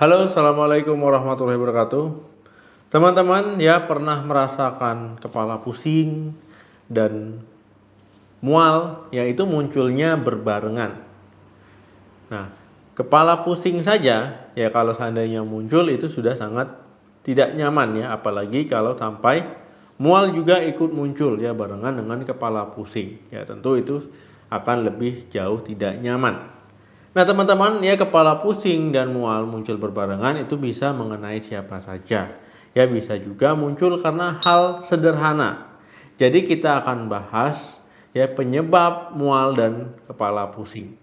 Halo, assalamualaikum warahmatullahi wabarakatuh. Teman-teman ya pernah merasakan kepala pusing dan mual, yaitu munculnya berbarengan. Nah, kepala pusing saja ya kalau seandainya muncul itu sudah sangat tidak nyaman ya, apalagi kalau sampai mual juga ikut muncul ya barengan dengan kepala pusing. Ya tentu itu akan lebih jauh tidak nyaman. Nah teman-teman ya kepala pusing dan mual muncul berbarengan itu bisa mengenai siapa saja. Ya bisa juga muncul karena hal sederhana. Jadi kita akan bahas ya penyebab mual dan kepala pusing.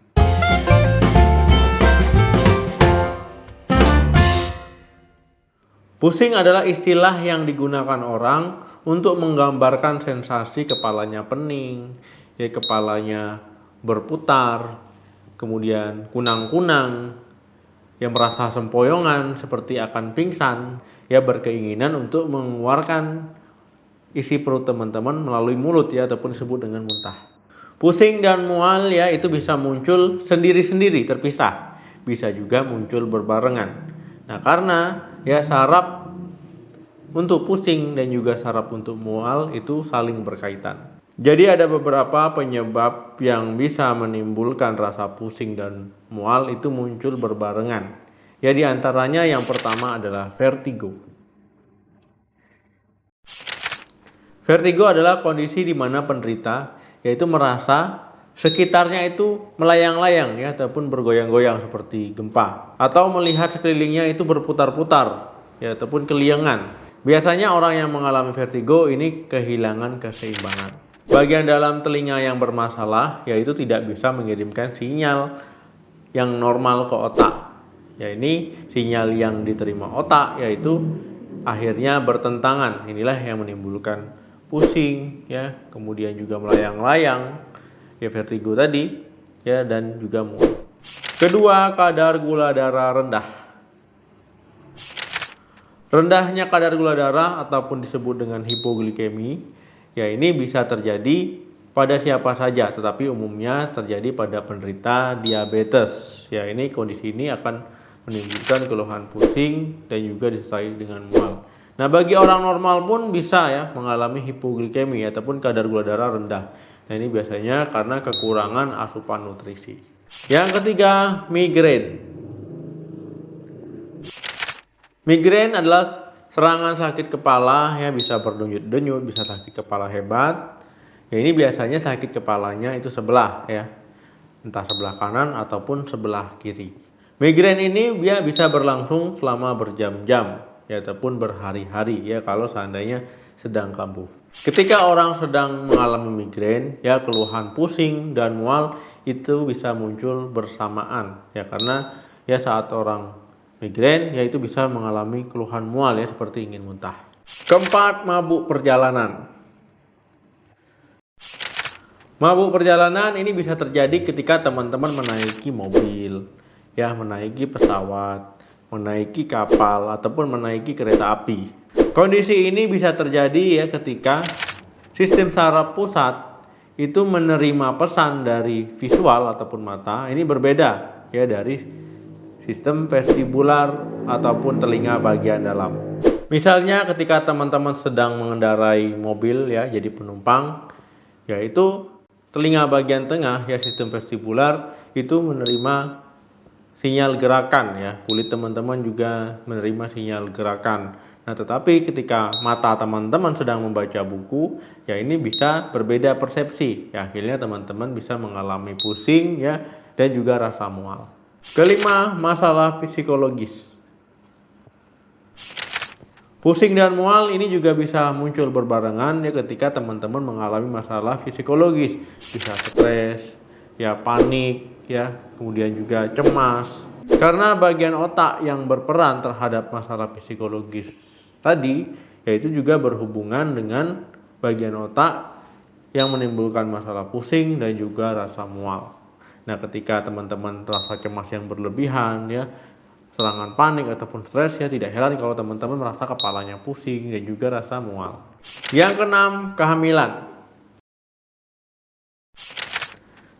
Pusing adalah istilah yang digunakan orang untuk menggambarkan sensasi kepalanya pening, ya kepalanya berputar, kemudian kunang-kunang, yang merasa sempoyongan seperti akan pingsan, ya berkeinginan untuk mengeluarkan isi perut teman-teman melalui mulut ya ataupun disebut dengan muntah. Pusing dan mual ya itu bisa muncul sendiri-sendiri terpisah, bisa juga muncul berbarengan. Nah, karena ya saraf untuk pusing dan juga saraf untuk mual itu saling berkaitan. Jadi ada beberapa penyebab yang bisa menimbulkan rasa pusing dan mual itu muncul berbarengan. Ya di antaranya yang pertama adalah vertigo. Vertigo adalah kondisi di mana penderita yaitu merasa sekitarnya itu melayang-layang ya ataupun bergoyang-goyang seperti gempa atau melihat sekelilingnya itu berputar-putar ya ataupun keliengan. Biasanya orang yang mengalami vertigo ini kehilangan keseimbangan. Bagian dalam telinga yang bermasalah yaitu tidak bisa mengirimkan sinyal yang normal ke otak. Ya ini sinyal yang diterima otak yaitu akhirnya bertentangan. Inilah yang menimbulkan pusing ya, kemudian juga melayang-layang ya vertigo tadi ya dan juga mual. Kedua, kadar gula darah rendah. Rendahnya kadar gula darah ataupun disebut dengan hipoglikemi ya ini bisa terjadi pada siapa saja, tetapi umumnya terjadi pada penderita diabetes. Ya ini kondisi ini akan menimbulkan keluhan pusing dan juga disertai dengan mual. Nah bagi orang normal pun bisa ya mengalami hipoglikemi ataupun kadar gula darah rendah. Nah ini biasanya karena kekurangan asupan nutrisi. Yang ketiga, migrain. Migrain adalah serangan sakit kepala ya bisa berdenyut-denyut, bisa sakit kepala hebat. Ya ini biasanya sakit kepalanya itu sebelah ya. Entah sebelah kanan ataupun sebelah kiri. Migrain ini dia bisa berlangsung selama berjam-jam ya ataupun berhari-hari ya kalau seandainya sedang kambuh. Ketika orang sedang mengalami migrain ya keluhan pusing dan mual itu bisa muncul bersamaan ya karena ya saat orang migrain ya itu bisa mengalami keluhan mual ya seperti ingin muntah. Keempat, mabuk perjalanan. Mabuk perjalanan ini bisa terjadi ketika teman-teman menaiki mobil, ya menaiki pesawat, menaiki kapal ataupun menaiki kereta api. Kondisi ini bisa terjadi ya ketika sistem saraf pusat itu menerima pesan dari visual ataupun mata ini berbeda ya dari sistem vestibular ataupun telinga bagian dalam. Misalnya ketika teman-teman sedang mengendarai mobil ya jadi penumpang, yaitu telinga bagian tengah ya sistem vestibular itu menerima sinyal gerakan ya, kulit teman-teman juga menerima sinyal gerakan. Nah tetapi ketika mata teman-teman sedang membaca buku ya ini bisa berbeda persepsi ya, akhirnya teman-teman bisa mengalami pusing ya dan juga rasa mual. Kelima, masalah psikologis. Pusing dan mual ini juga bisa muncul berbarengan ya ketika teman-teman mengalami masalah psikologis, bisa stres, ya panik, ya kemudian juga cemas. Karena bagian otak yang berperan terhadap masalah psikologis tadi, yaitu juga berhubungan dengan bagian otak yang menimbulkan masalah pusing dan juga rasa mual. Nah, ketika teman-teman rasa cemas yang berlebihan, ya serangan panik ataupun stres ya tidak heran kalau teman-teman merasa kepalanya pusing dan juga rasa mual. Yang keenam, kehamilan.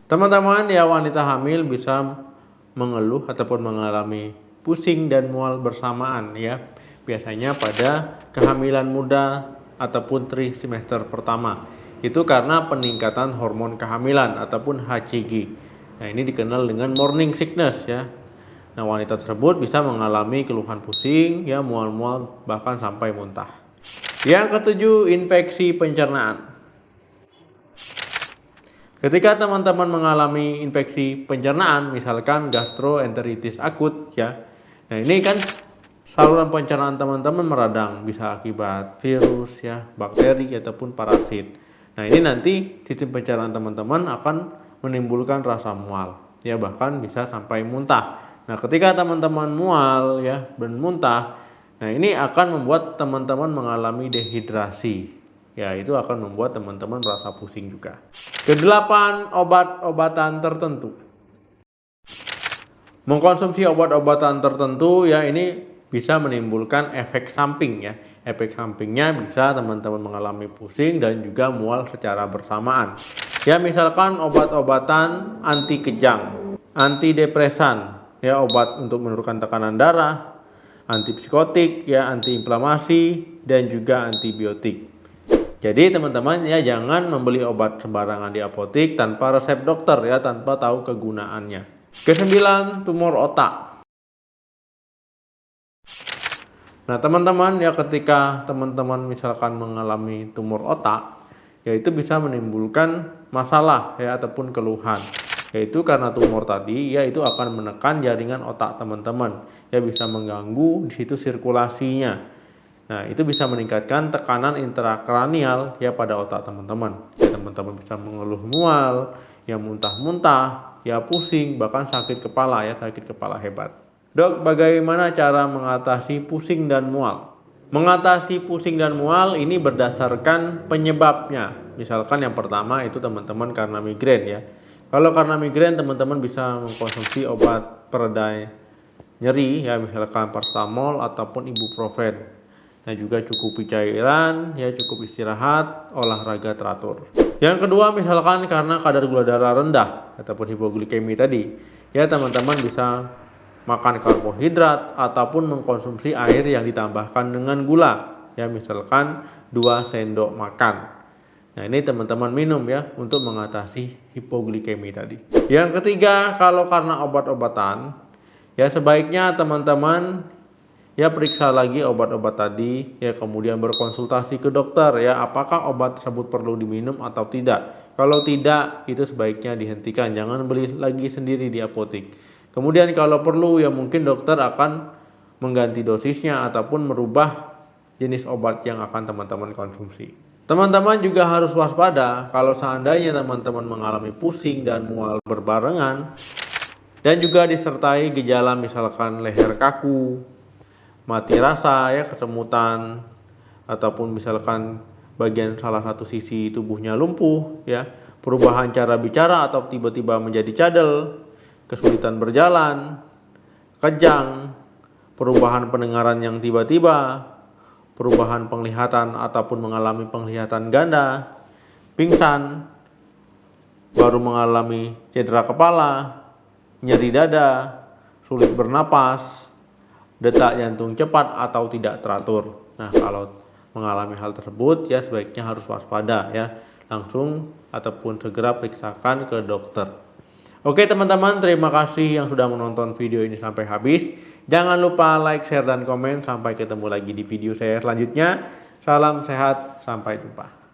Teman-teman ya wanita hamil bisa mengeluh ataupun mengalami pusing dan mual bersamaan ya. Biasanya pada kehamilan muda ataupun trimester pertama. Itu karena peningkatan hormon kehamilan ataupun HCG. Nah, ini dikenal dengan morning sickness ya. Nah, wanita tersebut bisa mengalami keluhan pusing, ya mual-mual bahkan sampai muntah. Yang ketujuh, infeksi pencernaan. Ketika teman-teman mengalami infeksi pencernaan, misalkan gastroenteritis akut ya. Nah, ini kan saluran pencernaan teman-teman meradang, bisa akibat virus ya, bakteri ataupun parasit. Nah, ini nanti sistem pencernaan teman-teman akan menimbulkan rasa mual ya, bahkan bisa sampai muntah. Nah, ketika teman-teman mual ya dan muntah, nah ini akan membuat teman-teman mengalami dehidrasi. Ya, itu akan membuat teman-teman merasa pusing juga. Kedelapan, obat-obatan tertentu. Mengkonsumsi obat-obatan tertentu ya ini bisa menimbulkan efek samping ya. Efek sampingnya bisa teman-teman mengalami pusing dan juga mual secara bersamaan. Ya, misalkan obat-obatan anti kejang, antidepresan, ya obat untuk menurunkan tekanan darah, antipsikotik, ya antiinflamasi dan juga antibiotik. Jadi teman-teman ya jangan membeli obat sembarangan di apotik tanpa resep dokter ya, tanpa tahu kegunaannya. Kesembilan, tumor otak. Nah, teman-teman ya ketika teman-teman misalkan mengalami tumor otak, ya itu bisa menimbulkan masalah ya ataupun keluhan. Yaitu karena tumor tadi ya itu akan menekan jaringan otak teman-teman, ya bisa mengganggu di situ sirkulasinya. Nah, itu bisa meningkatkan tekanan intrakranial ya pada otak teman-teman. Ya, teman-teman bisa mengeluh mual, ya muntah-muntah, ya pusing, bahkan sakit kepala ya, sakit kepala hebat. Dok, bagaimana cara mengatasi pusing dan mual? Mengatasi pusing dan mual ini berdasarkan penyebabnya. Misalkan yang pertama itu teman-teman karena migrain ya. Kalau karena migrain teman-teman bisa mengkonsumsi obat pereda nyeri ya, misalkan paracetamol ataupun ibuprofen. Nah, juga cukupi cairan, ya cukup istirahat, olahraga teratur. Yang kedua, misalkan karena kadar gula darah rendah ataupun hipoglikemi tadi, ya teman-teman bisa makan karbohidrat ataupun mengkonsumsi air yang ditambahkan dengan gula, ya misalkan 2 sendok makan. Nah, ini teman-teman minum ya untuk mengatasi hipoglikemi tadi. Yang ketiga, kalau karena obat-obatan, ya sebaiknya teman-teman ya periksa lagi obat-obat tadi, ya kemudian berkonsultasi ke dokter ya apakah obat tersebut perlu diminum atau tidak. Kalau tidak, itu sebaiknya dihentikan, jangan beli lagi sendiri di apotek. Kemudian kalau perlu ya mungkin dokter akan mengganti dosisnya ataupun merubah jenis obat yang akan teman-teman konsumsi. Teman-teman juga harus waspada kalau seandainya teman-teman mengalami pusing dan mual berbarengan dan juga disertai gejala misalkan leher kaku, mati rasa ya, kesemutan, ataupun misalkan bagian salah satu sisi tubuhnya lumpuh ya, perubahan cara bicara atau tiba-tiba menjadi cadel, kesulitan berjalan, kejang, perubahan pendengaran yang tiba-tiba, perubahan penglihatan ataupun mengalami penglihatan ganda, pingsan, baru mengalami cedera kepala, nyeri dada, sulit bernapas, detak jantung cepat atau tidak teratur. Nah, kalau mengalami hal tersebut ya sebaiknya harus waspada ya, langsung ataupun segera periksakan ke dokter. Oke teman-teman, terima kasih yang sudah menonton video ini sampai habis. Jangan lupa like, share, dan komen. Sampai ketemu lagi di video saya selanjutnya. Salam sehat, sampai jumpa.